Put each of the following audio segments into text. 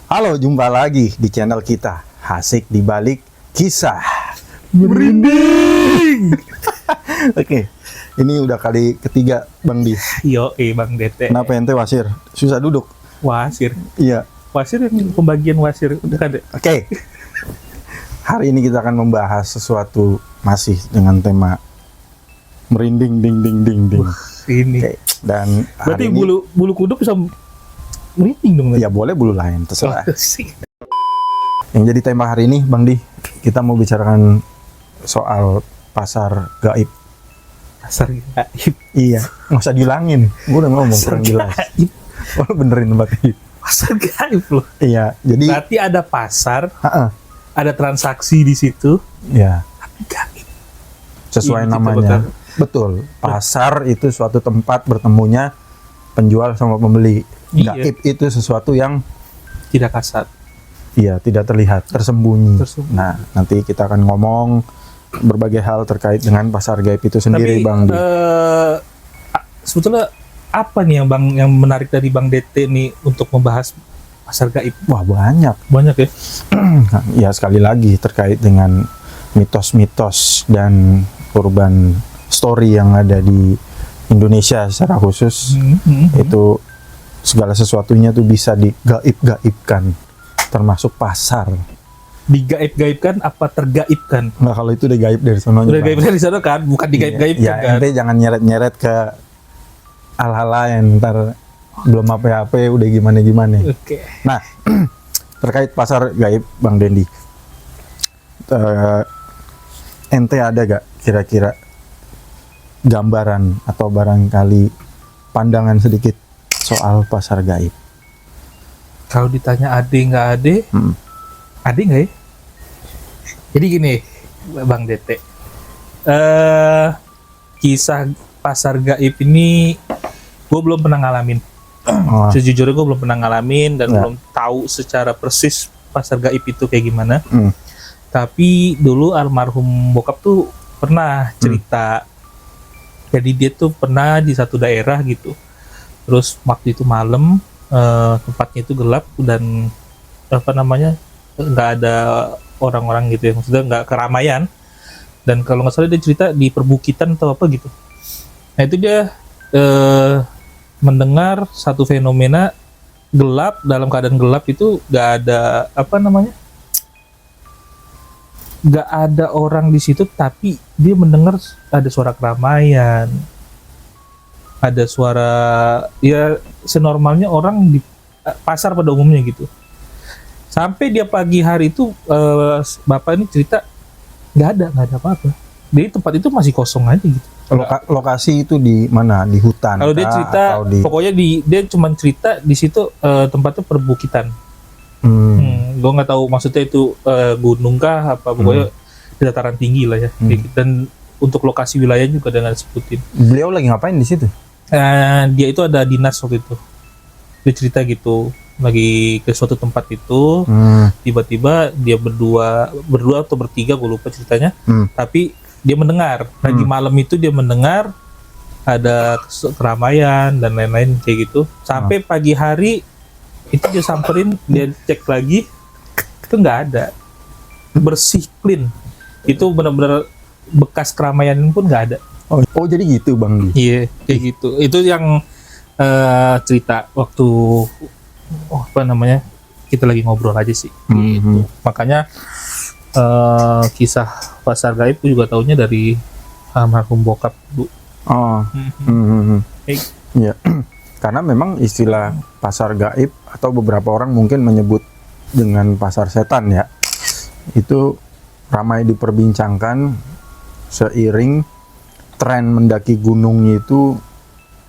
Halo, jumpa lagi di channel kita, Asik di Balik Kisah Merinding. Oke, ini udah kali ketiga Bang Di. Yo, Bang Dete. Kenapa ente wasir? Susah duduk. Wasir. Iya. Wasir yang pembagian wasir udah ada. Oke. Hari ini kita akan membahas sesuatu masih dengan tema merinding ding ding ding ding. Ini. Oke. Dan berarti hari ini, bulu kuduk bisa merinding dong. ya boleh bulu lain, terserah. Sih. Yang jadi tema hari ini, Bang Di, kita mau bicarakan soal pasar gaib. Pasar gaib. Iya, nggak usah dilangin. Gue udah ngomong kurang jelas. Gaib. Oh, benerin tempat ini. Pasar gaib loh. Iya, jadi Berarti ada pasar, ha-ha, ada transaksi di situ. ya Tapi gaib. sesuai Iya, namanya. Betul. Pasar itu suatu tempat bertemunya penjual sama pembeli. Iya. Gaib itu sesuatu yang Tidak kasat. tidak terlihat, tersembunyi. Tersembunyi. Nah, nanti kita akan ngomong berbagai hal terkait dengan pasar gaib itu sendiri, Tapi Bang Di. sebetulnya apa nih yang menarik dari Bang Dete nih untuk membahas pasar gaib? Wah, banyak. Banyak ya. Ya, sekali lagi terkait dengan mitos-mitos dan urban story yang ada di Indonesia secara khusus. Itu segala sesuatunya tuh bisa digaib-gaibkan, termasuk pasar. Digaib-gaibkan apa tergaibkan? Nggak, kalau itu udah gaib dari sononya, Udah Bang. gaib dari sana kan, bukan digaib-gaibkan Ya, kan. ente jangan nyeret-nyeret ke hal-hal lain, ntar belum apa-apa udah gimana-gimana. Oke. Nah, terkait pasar gaib, Bang Dendi, ente ada gak kira-kira gambaran atau barangkali pandangan sedikit soal pasar gaib? Kalau ditanya ade nggak ade, ade nggak ya? Jadi gini, Bang Dete, kisah pasar gaib ini gue belum pernah ngalamin. Oh, Sejujurnya gue belum pernah ngalamin dan Ya. belum tahu secara persis pasar gaib itu kayak gimana. hmm, Tapi dulu almarhum bokap tuh pernah cerita. Jadi dia tuh pernah di satu daerah gitu. Terus waktu itu malam, tempatnya itu gelap dan apa namanya, nggak ada orang-orang gitu ya, maksudnya nggak keramaian. Dan kalau nggak salah dia cerita di perbukitan atau apa gitu. Nah itu dia mendengar satu fenomena gelap, dalam keadaan gelap itu nggak ada apa namanya, nggak ada orang di situ, tapi dia mendengar ada suara keramaian, ada suara ya senormalnya orang di pasar pada umumnya gitu. Sampai dia pagi hari itu bapak ini cerita nggak ada apa-apa. Jadi tempat itu masih kosong aja gitu. lokasi itu di mana? Di hutan? Kalau dia kah? cerita, Atau di pokoknya dia cuma cerita di situ tempatnya perbukitan. Gue nggak tahu maksudnya itu gunung kah apa, pokoknya di dataran tinggi lah ya. Dan untuk lokasi wilayah juga dengan sebutin. Beliau lagi ngapain di situ? Dia itu ada dinas waktu itu. Dia cerita gitu, lagi ke suatu tempat itu, tiba-tiba dia berdua atau bertiga, gue lupa ceritanya. Tapi dia mendengar, nah di malam itu dia mendengar ada keramaian dan lain-lain kayak gitu. Sampai pagi hari itu dia samperin, dia cek lagi, itu nggak ada, bersih clean. Itu benar-benar bekas keramaian pun nggak ada. Oh, jadi gitu, Bang Di. Iya, kayak gitu. Itu yang cerita waktu apa namanya, kita lagi ngobrol aja sih. Gitu. Makanya kisah pasar gaib itu juga taunya dari almarhum bokap bu. Oh. Iya. Karena memang istilah pasar gaib atau beberapa orang mungkin menyebut dengan pasar setan ya, itu ramai diperbincangkan seiring tren mendaki gunung itu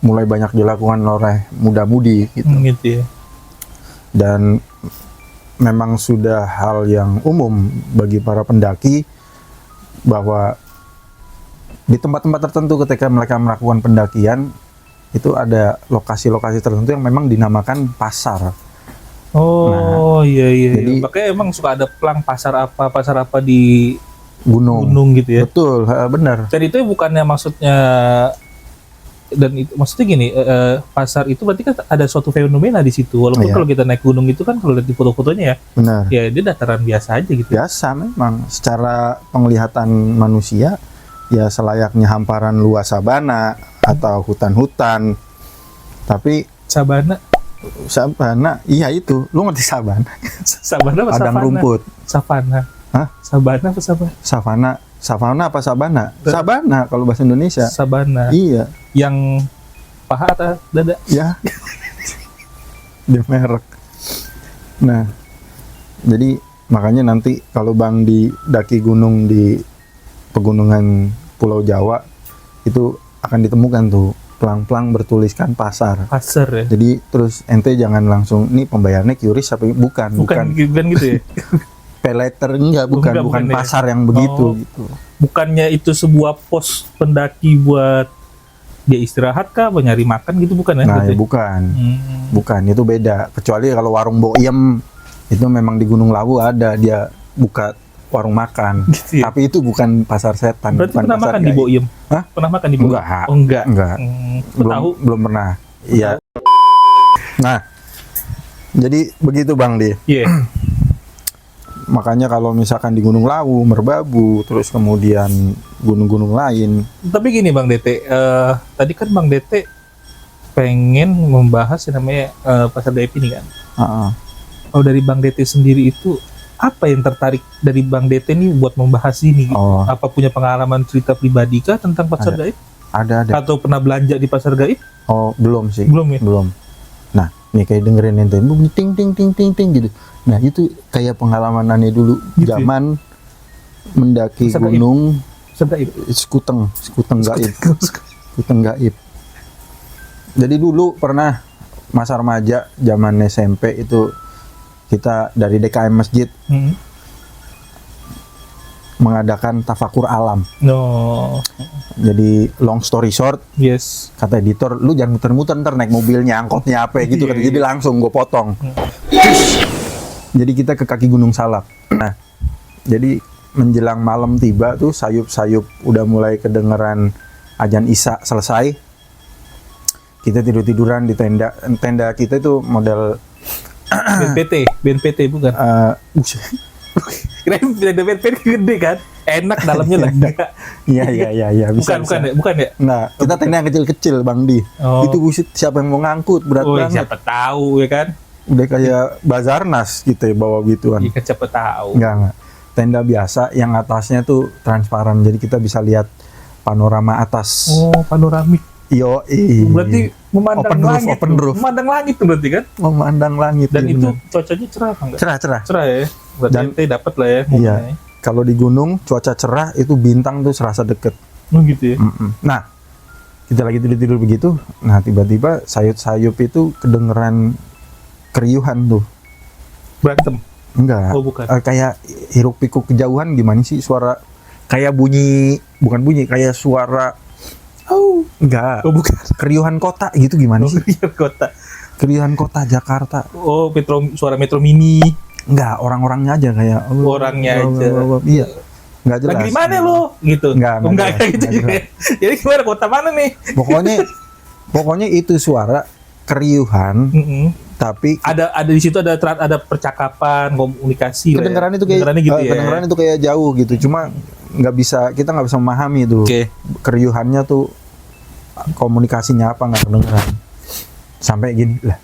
mulai banyak dilakukan oleh muda-mudi gitu. Gitu ya. Dan memang sudah hal yang umum bagi para pendaki bahwa di tempat-tempat tertentu ketika mereka melakukan pendakian itu ada lokasi-lokasi tertentu yang memang dinamakan pasar. Oh iya. jadi- Makanya emang suka ada pelang pasar apa di Gunung. gunung gitu ya. Betul, benar. Dan itu bukannya maksudnya dan itu maksudnya gini, pasar itu berarti kan ada suatu fenomena di situ. Walaupun Iya. kalau kita naik gunung itu kan kalau lihat di foto-fotonya ya, Benar. ya dia dataran biasa aja gitu. Biasa memang secara penglihatan manusia ya selayaknya hamparan luas sabana atau hutan-hutan. Tapi Sabana, sabana, iya itu. Lu ngerti sabana? sabana apa Padang savana? rumput. Savana. Hah? Sabana apa savana? Savana, savana apa sabana? Sabana kalau bahasa Indonesia. Sabana. Iya, Yang paha atau dada? ya. Dia merek. Nah, jadi makanya nanti kalau Bang di daki gunung di pegunungan Pulau Jawa itu akan ditemukan tuh pelang-pelang bertuliskan pasar. Pasar ya. Jadi terus ente jangan langsung nih pembayarannya QRIS apa bukan Bukan gitu ya. pay later enggak, bukan Enggak, bukan ya. pasar yang begitu Oh. gitu. Bukannya itu sebuah pos pendaki buat dia istirahat kah, buat nyari makan gitu, bukan ya? Nah, Berarti? ya bukan. Hmm. Bukan, itu beda. Kecuali kalau warung Boiem itu memang di Gunung Lawu ada dia buka warung makan. Gitu ya? Tapi itu bukan pasar setan, Berarti bukan pernah pasar makan di gaib. Boiem? Hah? Pernah makan di Boiem? Enggak. Oh, enggak. Enggak. Lu tahu? Belum pernah. Iya. Nah, jadi begitu Bang Di. Iya. Makanya kalau misalkan di Gunung Lawu, Merbabu, terus kemudian gunung-gunung lain, Tapi gini Bang Dete, tadi kan Bang Dete pengen membahas yang namanya pasar gaib ini kan. Kalau dari Bang Dete sendiri itu apa yang tertarik dari Bang Dete nih buat membahas ini? Gitu? Oh, Apa punya pengalaman cerita pribadi kah tentang pasar gaib? ada. Atau pernah belanja di pasar gaib? Oh, belum sih. Belum ya? Belum. Nah, nih kayak dengerin ente bunyi ting ting ting ting ting gitu. Nah, itu kayak pengalaman aneh dulu Gitu ya? zaman mendaki Pasar gaib. gunung Pasar gaib. Skuteng gaib. Skuteng gaib. Jadi dulu pernah masa remaja zaman SMP itu kita dari DKM Masjid Hmm. mengadakan tafakur alam. No. Jadi long story short, Yes. kata editor, lu jangan muter-muter ntar naik mobilnya, angkotnya apa gitu kan. Iya, Jadi langsung gue potong. Jadi kita ke kaki Gunung Salak. Nah, jadi menjelang malam tiba tuh sayup-sayup udah mulai kedengeran azan Isya selesai. Kita tidur-tiduran di tenda. Tenda kita itu model BNPT bukan? Kirain tenda BNPT gede kan? Enak dalamnya lega. Iya, bisa. Bukan ya? Nah, kita tenda yang kecil-kecil Bang Di. Oh. Itu buset, siapa yang mau ngangkut, berat Oh, banget. siapa tahu ya kan? Udah kayak Bazarnas gitu ya bawa gituan. Iya, siapa tahu. Enggak. Tenda biasa yang atasnya tuh transparan, jadi kita bisa lihat panorama atas. Oh, panoramik. Yo, Berarti memandang Open roof, langit. open tuh. roof. Memandang langit tuh berarti kan? memandang langit. Dan iya itu benar. cuacanya cerah kan enggak? cerah. Cerah ya. Berarti Dan- ente dapat lah ya Iya. momennya. Kalau di gunung cuaca cerah itu bintang tuh serasa deket. Oh gitu ya. Nah, kita lagi tidur begitu. Nah, tiba-tiba sayup-sayup itu kedengeran keriuhan tuh. Berantem. Enggak. Oh, bukan. Kayak hiruk pikuk kejauhan gimana sih suara? Kayak bunyi, bukan bunyi, kayak suara. Oh, enggak. Oh bukan. Keriuhan kota gitu gimana Oh, sih? iya, kota. Keriuhan kota Jakarta. Oh, suara metro mini. Enggak, orang-orangnya aja kayak. Orangnya aja. Iya. Enggak jelas. Lagi di mana lo? Gitu. Enggak Enggak jelas, kayak gitu enggak juga. Jadi gimana, kota mana nih? Pokoknya itu suara keriuhan, tapi Ada di situ ada percakapan, komunikasi lah ya. kedengeran itu kayak Kedengerannya gitu ya. kedengeran itu kayak jauh gitu. Cuma kita nggak bisa memahami itu. Oke. Keriuhannya tuh komunikasinya apa nggak kedengeran. Sampai gini lah.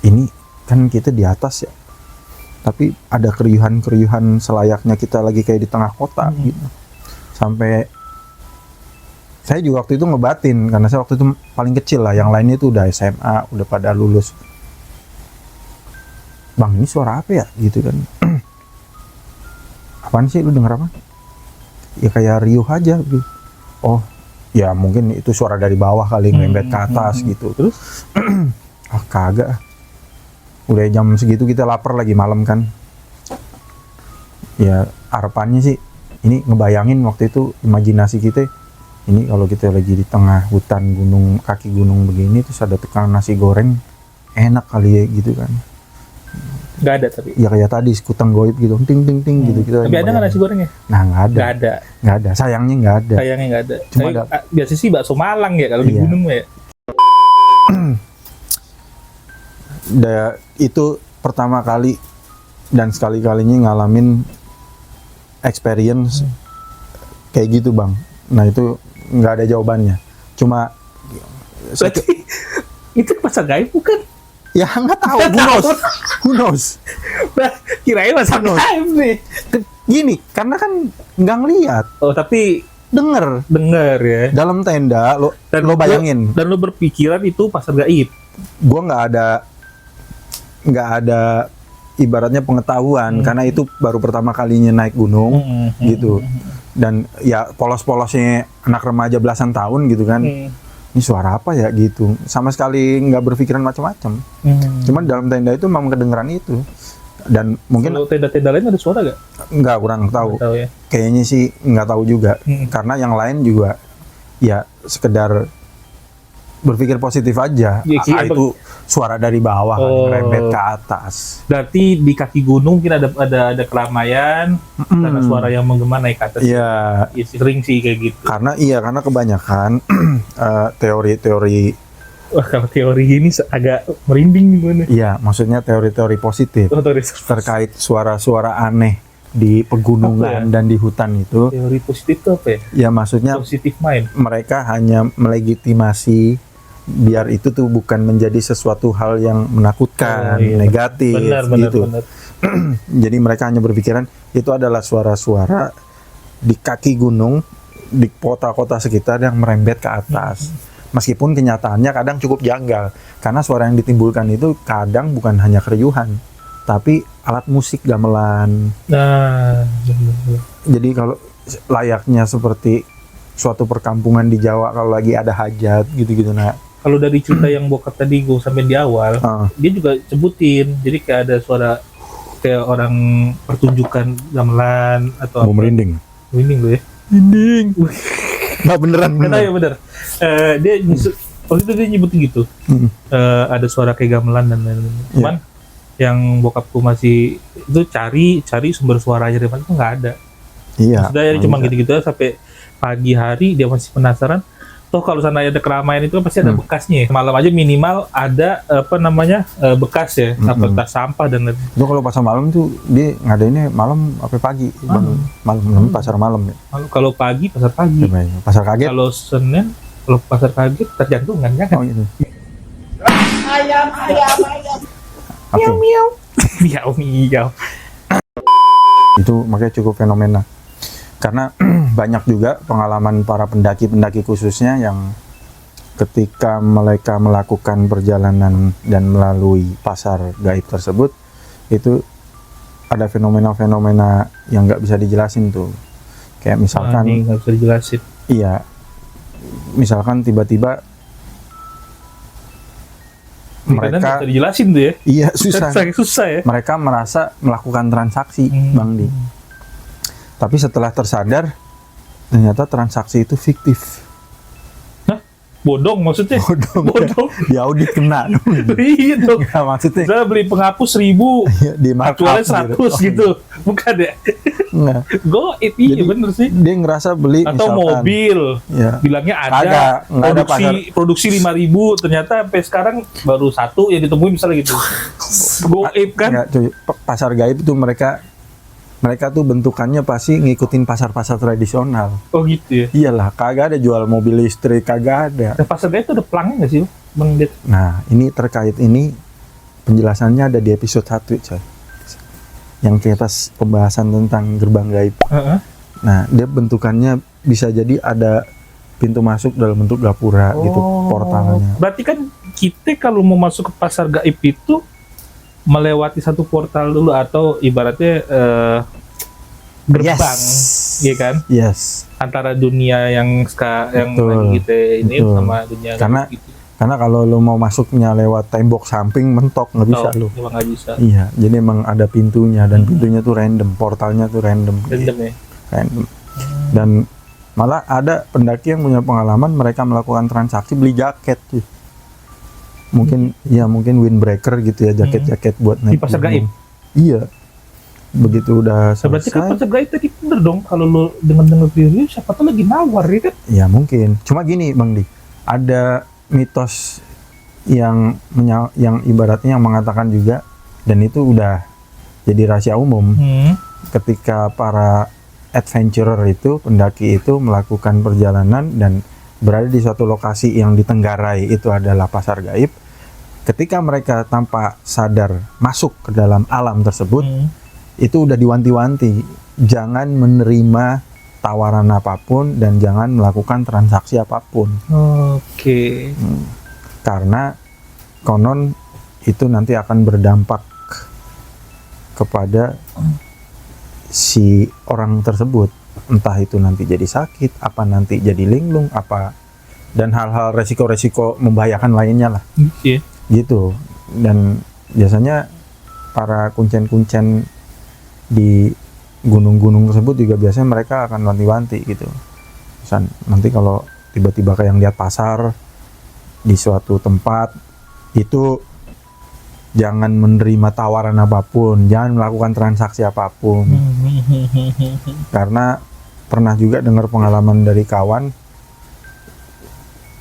Ini kan kita di atas ya. Tapi ada keriuhan-keriuhan selayaknya kita lagi kayak di tengah kota gitu. Sampai saya juga waktu itu ngebatin karena saya waktu itu paling kecil lah, yang lainnya itu udah SMA, udah pada lulus. Bang, ini suara apa ya? Gitu kan. Apaan sih, lu denger apa? Ya kayak riuh aja gitu. Oh, ya mungkin itu suara dari bawah kali ngerembet ke atas gitu. Terus ah kagak. Udah jam segitu kita lapar lagi malam kan. Ya harapannya sih ini ngebayangin waktu itu imajinasi kita, ini kalau kita lagi di tengah hutan gunung, kaki gunung begini, terus ada tekan nasi goreng, enak kali ya gitu kan. Nggak ada tapi. Ya kayak tadi sekutang goib gitu, ting ting ting gitu kita. Tapi ada nggak nasi gorengnya? Nah nggak ada. Nggak ada. Nggak ada. Sayangnya nggak ada. Sayangnya nggak ada. Cuma Tapi, ada. biasa sih bakso Malang ya kalau di Iya. gunung ya. Itu pertama kali dan sekali-kalinya ngalamin experience kayak gitu bang. Nah itu nggak ada jawabannya. Cuma Berarti itu pasar gaib bukan? ya nggak tahu. Who knows? Nah, kirain pasar gaib nih. Gini, karena kan nggak ngeliat, Oh tapi denger dengar ya. dalam tenda lo bayangin. Dan lo berpikiran itu pasar gaib. Gua nggak ada ibaratnya pengetahuan karena itu baru pertama kalinya naik gunung gitu, dan ya polos-polosnya anak remaja belasan tahun gitu kan. Ini suara apa ya gitu, sama sekali nggak berpikiran macam-macam. Cuman dalam tenda itu memang kedengeran itu, dan mungkin Kalau tenda-tenda lain ada suara gak? nggak, kurang tahu. Nggak tahu ya. Kayaknya sih nggak tahu juga, karena yang lain juga ya sekedar berpikir positif aja. Ya, Itu suara dari bawah Oh. rembet ke atas. Berarti di kaki gunung mungkin ada keramaian karena suara yang menggema naik ke atas. Iya, Ya, sering sih kayak gitu. karena kebanyakan teori-teori, Wah kalau teori ini agak merinding gimana? iya maksudnya teori-teori positif Oh, teori terkait suara-suara aneh di pegunungan Apa ya? dan di hutan itu. teori positif itu apa ya? Ya maksudnya Positive mind. mereka hanya melegitimasi biar itu tuh bukan menjadi sesuatu hal yang menakutkan, Oh, iya. negatif Benar. gitu. Jadi mereka hanya berpikiran itu adalah suara-suara di kaki gunung, di kota-kota sekitar yang merembet ke atas. Meskipun kenyataannya kadang cukup janggal, karena suara yang ditimbulkan itu kadang bukan hanya keriuhan, tapi alat musik gamelan. Nah, benar. Jadi kalau layaknya seperti suatu perkampungan di Jawa kalau lagi ada hajat gitu-gitu. Nah, Kalau dari cerita yang bokap tadi gue sampai di awal, dia juga sebutin. Jadi kayak ada suara kayak orang pertunjukan gamelan atau mau merinding. Merinding lo ya. Merinding. Nggak beneran. Kata ya bener. Dia waktu itu dia nyebutin gitu. Ada suara kayak gamelan dan lain-lain. Cuman yang bokapku masih itu cari sumber suaranya dari mana itu nggak ada. Iya. Sudah ya cuma gitu-gitu aja sampai pagi hari dia masih penasaran. Toh kalau sana ada keramaian itu kan pasti ada bekasnya. Malam aja minimal ada bekas ya, tas sampah dan lain-lain. Itu kalau pasar malam tuh dia ngadainnya malam apa pagi? Malam pasar malam ya. Kalau pagi pasar pagi. Pasar kaget. Kalau Senin kalau pasar kaget terjantungan kan? Oh gitu. Ayam. Oke. Miau. Itu makanya cukup fenomena. Karena banyak juga pengalaman para pendaki-pendaki khususnya yang ketika mereka melakukan perjalanan dan melalui pasar gaib tersebut, itu ada fenomena-fenomena yang nggak bisa dijelasin tuh. Kayak misalkan, nggak bisa dijelasin. iya, misalkan tiba-tiba Mereka mereka, bisa dijelasin tuh ya. iya susah, Susah ya. mereka merasa melakukan transaksi, Bang Di. Tapi setelah tersadar, ternyata transaksi itu fiktif. Bodong maksudnya. Bodong. Di audit kena. Iya dong. Nggak, maksudnya Saya beli penghapus 1000, di markup aktualnya 100 gitu. Bukan ya? Nggak. Iya Jadi, bener sih. dia ngerasa beli Atau misalkan, mobil. ya, Bilangnya ada Kagak, nggak ada produksi 5.000, ternyata sampai sekarang baru 1 yang ditemuin misalnya gitu. Goib kan? nggak, cuy. Pasar gaib itu mereka tuh bentukannya pasti ngikutin pasar-pasar tradisional. Oh gitu ya. Iyalah, kagak ada jual mobil listrik, kagak ada. Nah, pasar gaib itu ada pelangnya nggak sih, Bang Det? Nah, ini terkait ini penjelasannya ada di episode 1, coy. Yang kita pembahasan tentang gerbang gaib. Nah, dia bentukannya bisa jadi ada pintu masuk dalam bentuk gapura gitu, portalnya. Berarti kan kita kalau mau masuk ke pasar gaib itu melewati satu portal dulu atau ibaratnya gerbang, ya kan? Yes. Antara dunia yang yang Betul. lagi kita ini Betul. sama dunia Karena- gaib gitu. Karena kalau lo mau masuknya lewat tembok samping mentok nggak bisa lo. Emang nggak bisa. Iya, jadi emang ada pintunya dan pintunya tuh random, portalnya tuh random. Random ya. Random. Dan malah ada pendaki yang punya pengalaman mereka melakukan transaksi beli jaket tuh. Mungkin windbreaker gitu ya, jaket-jaket buat Di naik pasar gunung. gaib? Iya. Begitu udah Berarti kan selesai. pasar gaib tadi bener dong, kalau lo dengar review siapa tuh lagi nawar ya kan? Ya mungkin. Cuma gini Bang Di, ada mitos yang ibaratnya yang mengatakan juga, dan itu udah jadi rahasia umum, ketika para adventurer itu, pendaki itu melakukan perjalanan dan berada di suatu lokasi yang ditenggarai itu adalah pasar gaib. Ketika mereka tanpa sadar masuk ke dalam alam tersebut, itu udah diwanti-wanti, jangan menerima tawaran apapun dan jangan melakukan transaksi apapun. Oke. Karena konon itu nanti akan berdampak kepada si orang tersebut, entah itu nanti jadi sakit, apa nanti jadi linglung, apa, dan hal-hal resiko-resiko membahayakan lainnya lah. Iya. Gitu. Dan biasanya para kuncen-kuncen di gunung-gunung tersebut juga biasanya mereka akan wanti-wanti gitu. Misal nanti kalau tiba-tiba kayak yang lihat pasar di suatu tempat itu, jangan menerima tawaran apapun, jangan melakukan transaksi apapun. Karena pernah juga dengar pengalaman dari kawan,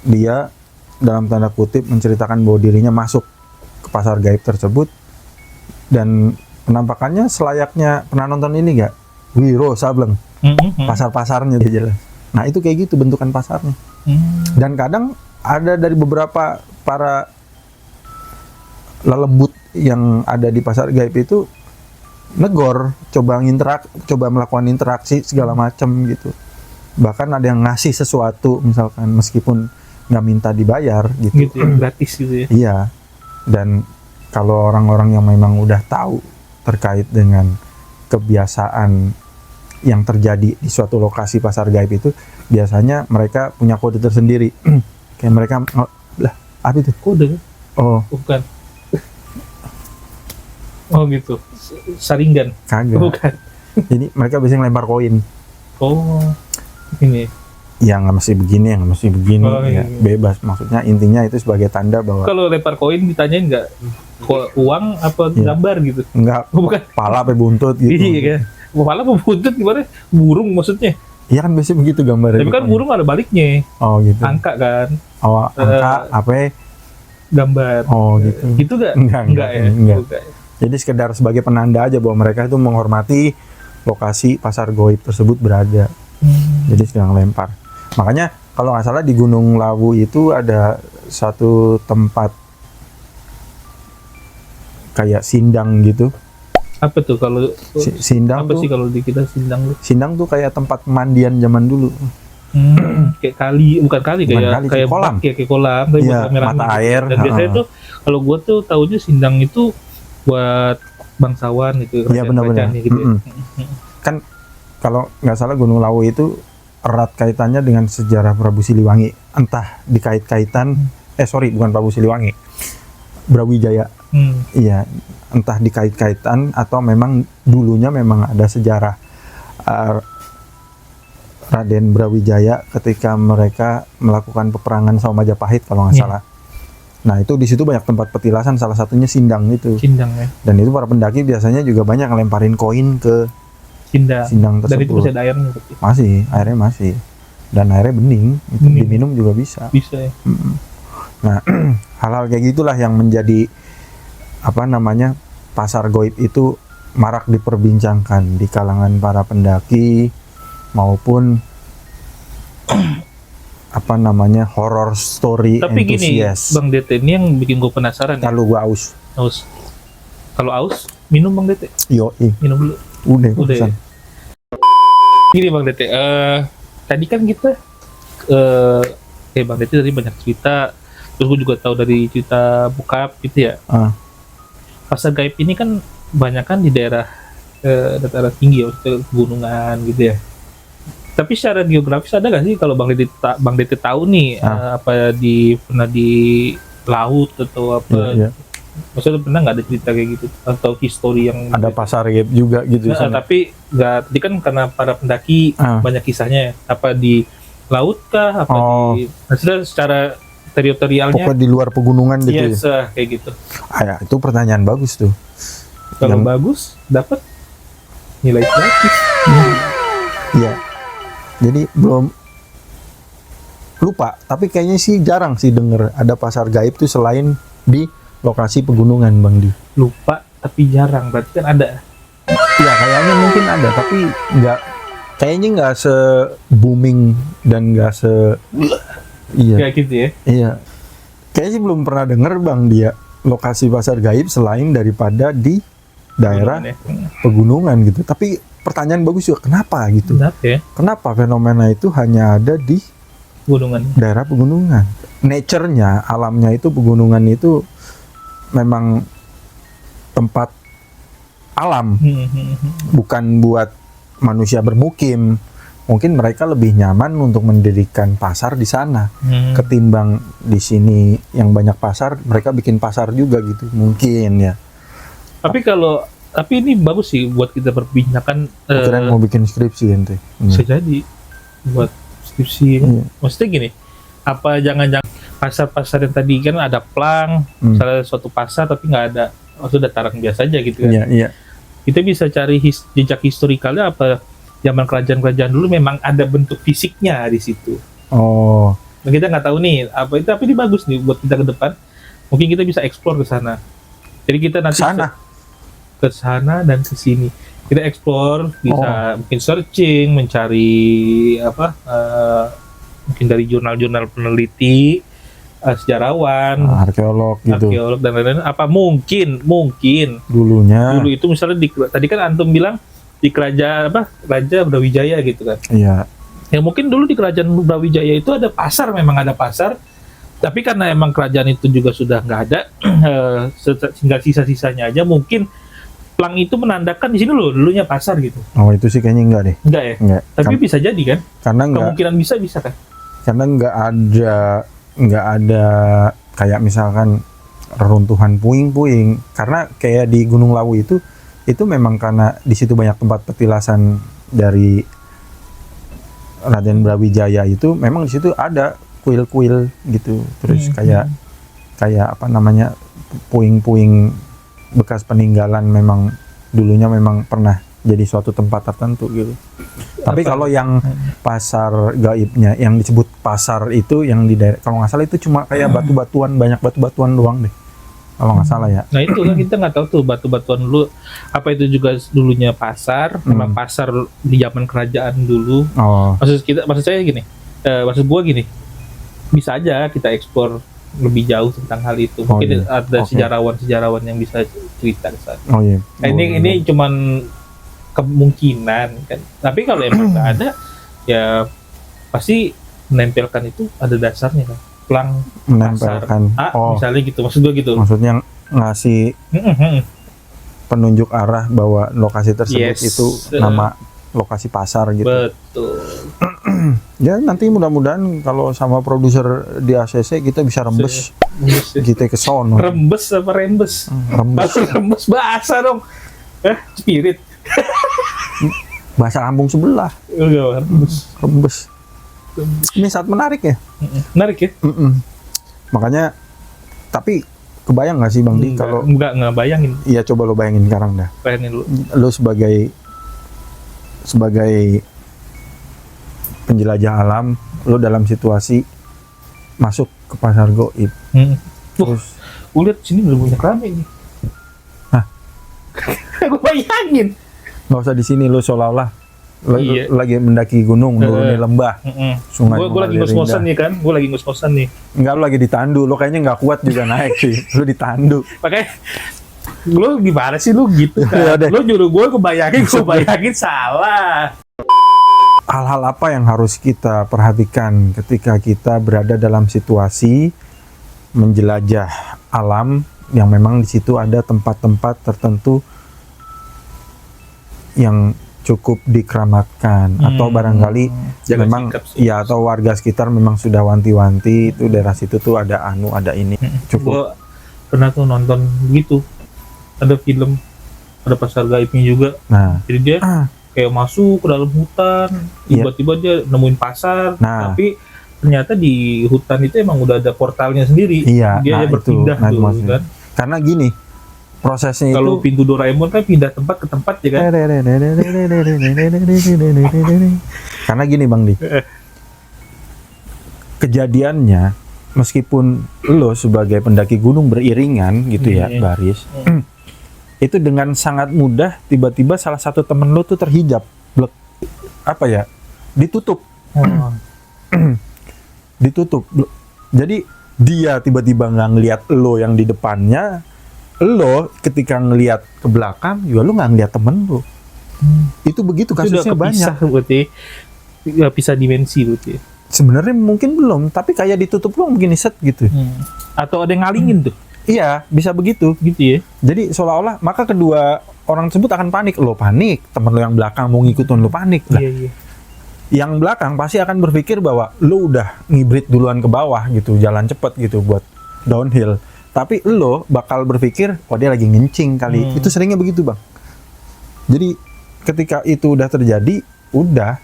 dia dalam tanda kutip menceritakan bahwa dirinya masuk ke pasar gaib tersebut dan penampakannya selayaknya, pernah nonton ini gak? Wiro Sableng, pasar-pasarnya dia jelas. Nah itu kayak gitu bentukan pasarnya. Dan kadang ada dari beberapa para lelembut yang ada di pasar gaib itu negor, coba melakukan interaksi segala macam gitu. Bahkan ada yang ngasih sesuatu misalkan meskipun nggak minta dibayar gitu. Gitu ya, gratis gitu ya. Iya. Dan kalau orang-orang yang memang udah tahu terkait dengan kebiasaan yang terjadi di suatu lokasi pasar gaib itu, biasanya mereka punya kode tersendiri. Kayak mereka, lah apa itu? Kode? Oh, Bukan. Oh gitu. Saringan. kagak. Bukan. Jadi mereka biasanya lempar koin. Oh. Ini. Yang nggak mesti begini, yang nggak mesti begini, Oh, ya, iya. bebas. Maksudnya intinya itu sebagai tanda bahwa Kalau lempar koin ditanyain nggak uang apa Iya. gambar gitu? nggak Oh, bukan. pala apa buntut gitu. Iya kan. Kepala apa buntut gimana? Burung maksudnya. Iya kan biasanya begitu gambarnya. Tapi kan burung ada baliknya. Oh gitu. Angka kan. Oh, angka apa? Gambar. Oh gitu. Gitu gak? Enggak, ya? enggak. Bukan. Jadi sekedar sebagai penanda aja bahwa mereka itu menghormati lokasi pasar gaib tersebut berada. Jadi sedang lempar. Makanya kalau nggak salah di Gunung Lawu itu ada satu tempat kayak sindang gitu. Apa tuh kalau Sindang apa tuh, sih kalau di kita sindang tuh? sindang tuh kayak tempat pemandian zaman dulu. Kayak kali, bukan kali, Bukan kayak kali, kayak kayak kolam. bak ya, kayak kolam, tapi Iya, buat rame-rame mata gitu. air, Dan biasanya tuh kalau gua tuh tahunya sindang itu buat bangsawan gitu, Iya benar-benar. kerajaan-kerajaan gitu. Kan kalau nggak salah Gunung Lawu itu erat kaitannya dengan sejarah Prabu Siliwangi. Entah dikait-kaitan, bukan Prabu Siliwangi, Brawijaya. Iya, entah dikait-kaitan atau memang dulunya memang ada sejarah Raden Brawijaya ketika mereka melakukan peperangan sama Majapahit kalau nggak Iya. salah. Nah itu di situ banyak tempat petilasan, salah satunya sindang itu. Sindang ya, Dan itu para pendaki biasanya juga banyak ngelemparin koin ke sindang. sindang Dan itu tersebut. masih ada airnya berarti. Masih, airnya masih. Dan airnya bening, itu Bening. diminum juga bisa. Bisa ya. Nah, hal-hal kayak gitulah yang menjadi pasar gaib itu marak diperbincangkan di kalangan para pendaki maupun horror story Tapi gini, enthusiast. Bang Dete, ini yang bikin gue penasaran ya. Kalau gua aus, Kalau aus, minum Bang Dete. Minum dulu. udah Udah urusan. ya? Gini Bang Dete, tadi kan kita Bang Dete tadi banyak cerita, terus gue juga tahu dari cerita bokap gitu ya. Pasar gaib ini kan banyak kan di daerah dataran tinggi ya, maksudnya gunungan gitu ya. Tapi secara geografis ada nggak sih kalau Bang Dete tahu nih pernah di laut atau apa? Iya. Maksudnya pernah nggak ada cerita kayak gitu atau histori yang Ada pasar gaib juga gitu. Nah, tapi nggak, tadi kan karena para pendaki banyak kisahnya, apa di laut kah, apa di, maksudnya secara teritorialnya, pokoknya di luar pegunungan gitu. yes, kayak gitu. Ya, itu pertanyaan bagus tuh. Kalau Yang- bagus dapat nilai gratis. Iya. Jadi belum lupa, tapi kayaknya sih jarang sih denger ada pasar gaib tuh selain di lokasi pegunungan, Bang Di. Lupa tapi jarang, berarti kan ada. Ya kayaknya mungkin ada, tapi kayaknya nggak se booming dan nggak se iya Kayak gitu ya. iya. Kayaknya sih belum pernah denger, Bang, dia lokasi pasar gaib selain daripada di daerah pegunungan gitu. Tapi pertanyaan bagus juga, kenapa gitu? Kenapa ya? Kenapa fenomena itu hanya ada di Gunungan. daerah pegunungan? Nature-nya, alamnya itu pegunungan itu memang tempat alam, bukan buat manusia bermukim. Mungkin mereka lebih nyaman untuk mendirikan pasar di sana ketimbang di sini yang banyak pasar, mereka bikin pasar juga gitu. Mungkin ya. Tapi ini bagus sih buat kita perbincangan. Kira mau bikin skripsi ente. Bisa jadi buat skripsi. Iya. Maksudnya gini, apa jangan-jangan pasar-pasar yang tadi kan ada plang, misalnya suatu pasar tapi nggak ada, maksudnya dataran biasa aja gitu kan. Iya, iya. Kita bisa cari jejak historikalnya, apa zaman kerajaan-kerajaan dulu memang ada bentuk fisiknya di situ. Oh, Nah, kita nggak tahu nih apa itu, tapi ini bagus nih buat kita ke depan. Mungkin kita bisa explore ke sana. Jadi kita nanti sana. ke sana dan ke sini. Kita explore, bisa mungkin searching, mencari apa? Mungkin dari jurnal-jurnal peneliti, sejarawan, Arkeolog gitu. arkeolog dan lain-lain. Apa mungkin Dulunya. dulu itu misalnya tadi kan antum bilang di kerajaan apa Raja Brawijaya gitu kan. Iya. Ya mungkin dulu di kerajaan Brawijaya itu ada pasar, memang ada pasar, tapi karena emang kerajaan itu juga sudah nggak ada, tinggal sisa-sisanya aja. Mungkin plang itu menandakan di sini loh dulunya pasar gitu. Oh, itu sih kayaknya enggak deh. Enggak ya? Enggak. Tapi bisa jadi kan? Karena enggak, Kemungkinan bisa kan? karena enggak ada kayak misalkan reruntuhan puing-puing. Karena kayak di Gunung Lawu itu memang karena di situ banyak tempat petilasan dari Raden Brawijaya, itu memang di situ ada kuil-kuil gitu. Terus kayak apa namanya, puing-puing bekas peninggalan, memang dulunya memang pernah jadi suatu tempat tertentu gitu. Tapi kalau yang pasar gaibnya yang disebut pasar itu yang di daerah, kalau nggak salah itu cuma kayak batu-batuan, banyak batu-batuan doang deh. Kalau nggak salah ya. Nah itu kan kita nggak tahu tuh batu-batuan dulu apa itu juga dulunya pasar, memang pasar di zaman kerajaan dulu. Oh, Maksud saya gini, maksud gua gini, bisa aja kita ekspor lebih jauh tentang hal itu. Mungkin iya. ada Oke. sejarawan yang bisa cerita ke sana. oh iya. Nah, ini cuman kemungkinan kan. Tapi kalau emang nggak ada, ya pasti menempelkan itu ada dasarnya kan. Plang Menempelkan. pasar A, Oh, misalnya gitu. Maksud gua gitu. maksudnya ngasih penunjuk arah bahwa lokasi tersebut Yes. itu nama lokasi pasar gitu. Betul. Ya nanti mudah-mudahan kalau sama produser di ACC kita bisa rembes kita ke sono. Rembes apa rembes? Rembes Rembes bahasa dong. Spirit. bahasa kampung sebelah. Enggak, rembes. Rembes. Ini saat menarik ya. Menarik ya? Makanya, tapi kebayang nggak sih Bang Di kalau enggak bayangin. iya, coba lo bayangin sekarang dah. Bayangin dulu. Lo sebagai penjelajah alam, lo dalam situasi masuk ke pasar gaib. Terus Gue lihat sini udah banyak rame nih. Hah? Gue bayangin. nggak usah di sini, lo seolah-olah Iya. lagi mendaki gunung, turun di lembah, sungai Gue lagi mengalir ngos-ngosan indah. nih kan. Gue lagi ngos-ngosan nih. Enggak, lo lagi ditandu, lo kayaknya nggak kuat juga naik sih, lo ditandu. Makanya lo gimana sih lo gitu Ya kan? deh. Lo nyuruh gue bayangin salah. Hal-hal apa yang harus kita perhatikan ketika kita berada dalam situasi menjelajah alam yang memang di situ ada tempat-tempat tertentu yang cukup dikeramatkan, atau barangkali Jaga memang sikap sih. ya, atau warga sekitar memang sudah wanti-wanti itu daerah situ tuh ada ada ini. Cukup. Gue pernah tuh nonton begitu, ada film, ada pasar gaibnya juga. Nah, Jadi dia kayak masuk ke dalam hutan, Iya. tiba-tiba dia nemuin pasar, Nah. tapi ternyata di hutan itu emang udah ada portalnya sendiri. Iya, Dia nah itu, berpindah nah itu tuh maksudnya. kan. Karena gini, prosesnya Kalau itu pintu Doraemon kan pindah tempat ke tempat ya kan. karena gini Bang Di, kejadiannya meskipun lo sebagai pendaki gunung beriringan gitu ya, Iya. baris, itu dengan sangat mudah tiba-tiba salah satu temen lo tuh terhijab, blek, apa ya, ditutup, ditutup. Jadi dia tiba-tiba nggak ngelihat lo yang di depannya, lo ketika ngelihat ke belakang juga lo nggak ngelihat temen lo. Itu begitu Itu udah kasusnya banyak. kepisah berarti. Nggak pisah dimensi berarti. Sebenarnya mungkin belum, tapi kayak ditutup doang begini set gitu. Atau ada yang ngalingin tuh, Iya, bisa begitu. gitu ya. Jadi seolah-olah maka kedua orang tersebut akan panik. Lo panik, temen lo yang belakang mau ngikutin lo panik. Lah, Iya. yang belakang pasti akan berpikir bahwa lo udah ngibrit duluan ke bawah gitu, jalan cepet gitu buat downhill. Tapi lo bakal berpikir, oh dia lagi ngencing kali. Itu seringnya begitu Bang. Jadi ketika itu udah terjadi, udah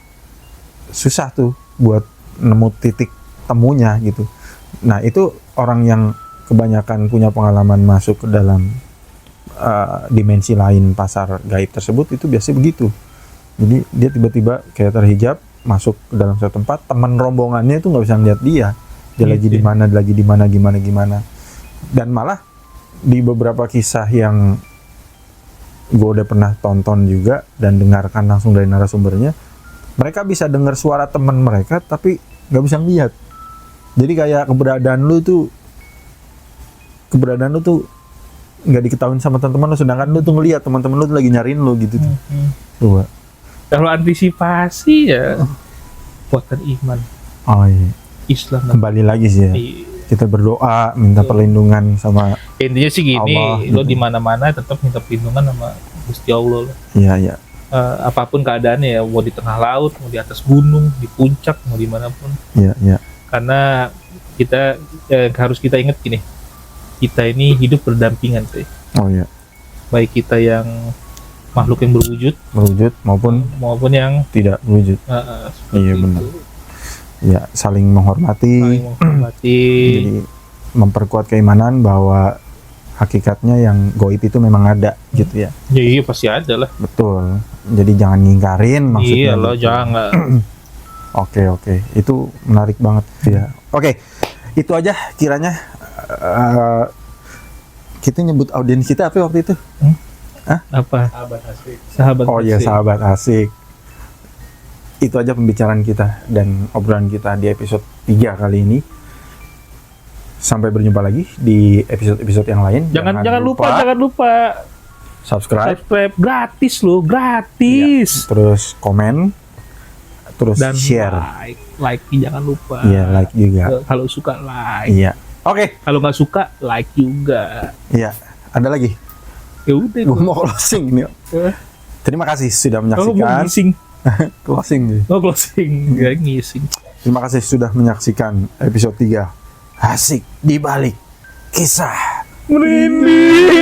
susah tuh buat nemu titik temunya gitu. Nah itu orang yang kebanyakan punya pengalaman masuk ke dalam dimensi lain pasar gaib tersebut itu biasanya begitu. Jadi dia tiba-tiba kayak terhijab masuk ke dalam suatu tempat, teman rombongannya itu nggak bisa ngeliat dia lagi di mana, gimana. Dan malah di beberapa kisah yang gue udah pernah tonton juga dan dengarkan langsung dari narasumbernya, mereka bisa dengar suara teman mereka tapi nggak bisa ngeliat. Jadi kayak keberadaan lu tuh nggak diketahui sama teman-teman lu, sedangkan lu tuh ngeliat teman-teman lu tuh lagi nyariin lu gitu tuh. Coba. Kalau antisipasi ya kuatan iman Oh iya. Islam. Kembali lagi sih ya. Iya. Kita berdoa minta perlindungan sama. Intinya sih gini, Allah, lo gitu. di mana-mana tetap minta perlindungan sama Gusti Allah lah. Iya. Apapun keadaannya ya, mau di tengah laut, mau di atas gunung, di puncak, mau dimanapun. Iya. Karena kita harus kita ingat gini, kita ini hidup berdampingan tuh. Oh iya. Baik kita yang makhluk yang berwujud Berwujud maupun yang tidak berwujud. seperti Iya, itu. benar. Ya, saling menghormati. Saling menghormati. Jadi memperkuat keimanan bahwa hakikatnya yang goib itu memang ada gitu ya. Ya iya pasti ada lah. Betul. Jadi jangan ngingkarin maksudnya. Iya loh, gitu. jangan. Oke. Itu menarik banget ya. Oke. Itu aja kiranya kita nyebut audiens kita apa waktu itu? Apa? Sahabat Oh iya, asik. sahabat asik. Itu aja pembicaraan kita dan obrolan kita di episode 3 kali ini. Sampai berjumpa lagi di episode-episode yang lain. Jangan lupa subscribe, gratis loh, gratis. terus komen, terus Dan share. like jangan lupa. Iya, like juga. Kalau suka like. Iya. Oke. Kalau nggak suka like juga. Iya. Ada lagi? Ya udah. Gue mau closing nih. Terima kasih sudah Kalau mau menyaksikan. ngising, Closing nih. closing, nggak ngising. Terima kasih sudah menyaksikan episode 3. Asik di balik kisah. Merinding.